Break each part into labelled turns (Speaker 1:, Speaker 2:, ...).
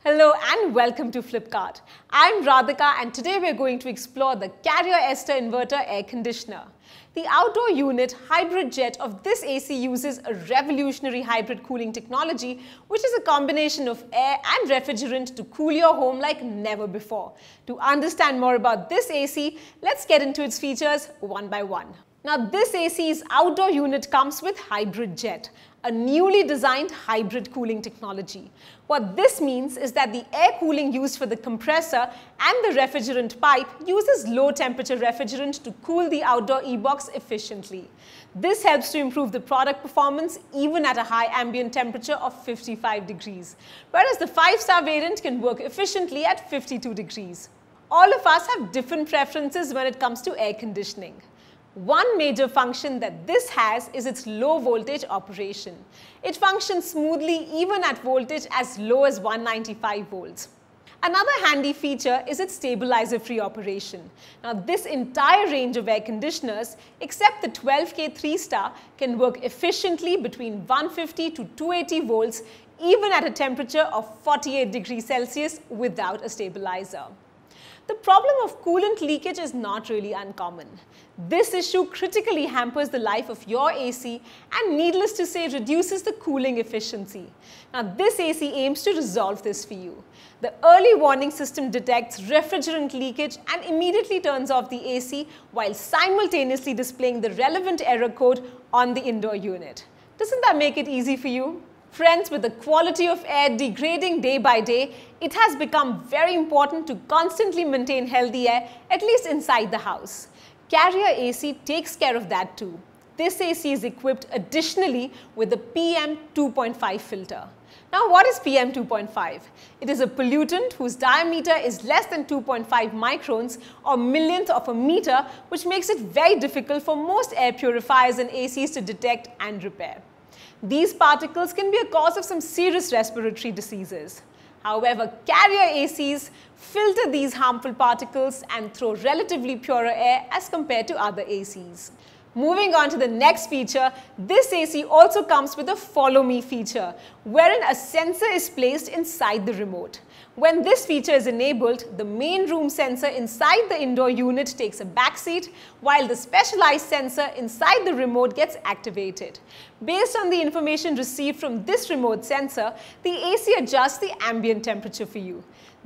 Speaker 1: Hello and welcome to Flipkart. I'm Radhika and today we're going to explore the Carrier Ester Inverter Air Conditioner. The outdoor unit hybrid jet of this AC uses a revolutionary hybrid cooling technology, which is a combination of air and refrigerant to cool your home like never before. To understand more about this AC, let's get into its features one by one. Now, this AC's outdoor unit comes with hybrid jet, a newly designed hybrid cooling technology. What this means is that the air cooling used for the compressor and the refrigerant pipe uses low temperature refrigerant to cool the outdoor e-box efficiently. This helps to improve the product performance even at a high ambient temperature of 55 degrees, whereas the 5-star variant can work efficiently at 52 degrees. All of us have different preferences when it comes to air conditioning. One major function that this has is its low voltage operation. It functions smoothly even at voltage as low as 195 volts. Another handy feature is its stabilizer-free operation. Now, this entire range of air conditioners, except the 12K 3-star, can work efficiently between 150 to 280 volts even at a temperature of 48 degrees Celsius without a stabilizer. The problem of coolant leakage is not really uncommon. This issue critically hampers the life of your AC and, needless to say, reduces the cooling efficiency. Now, this AC aims to resolve this for you. The early warning system detects refrigerant leakage and immediately turns off the AC while simultaneously displaying the relevant error code on the indoor unit. Doesn't that make it easy for you? Friends, with the quality of air degrading day by day, it has become very important to constantly maintain healthy air, at least inside the house. Carrier AC takes care of that too. This AC is equipped additionally with the PM 2.5 filter. Now, what is PM 2.5? It is a pollutant whose diameter is less than 2.5 microns or millionth of a meter, which makes it very difficult for most air purifiers and ACs to detect and repair. These particles can be a cause of some serious respiratory diseases. However, Carrier ACs filter these harmful particles and throw relatively purer air as compared to other ACs. Moving on to the next feature, this AC also comes with a Follow Me feature, wherein a sensor is placed inside the remote. When this feature is enabled, the main room sensor inside the indoor unit takes a backseat, while the specialized sensor inside the remote gets activated. Based on the information received from this remote sensor, the AC adjusts the ambient temperature for you.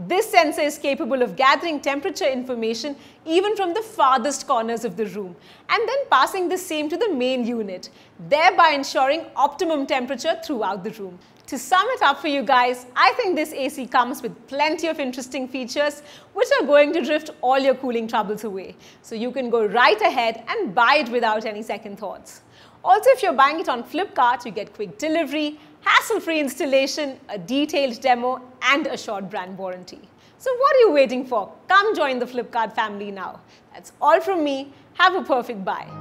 Speaker 1: This sensor is capable of gathering temperature information even from the farthest corners of the room and then passing the same to the main unit, thereby ensuring optimum temperature throughout the room. To sum it up for you guys, I think this AC comes with plenty of interesting features which are going to drift all your cooling troubles away. So you can go right ahead and buy it without any second thoughts. Also, if you're buying it on Flipkart, you get quick delivery, hassle-free installation, a detailed demo and a short brand warranty. So what are you waiting for? Come join the Flipkart family now. That's all from me. Have a perfect buy.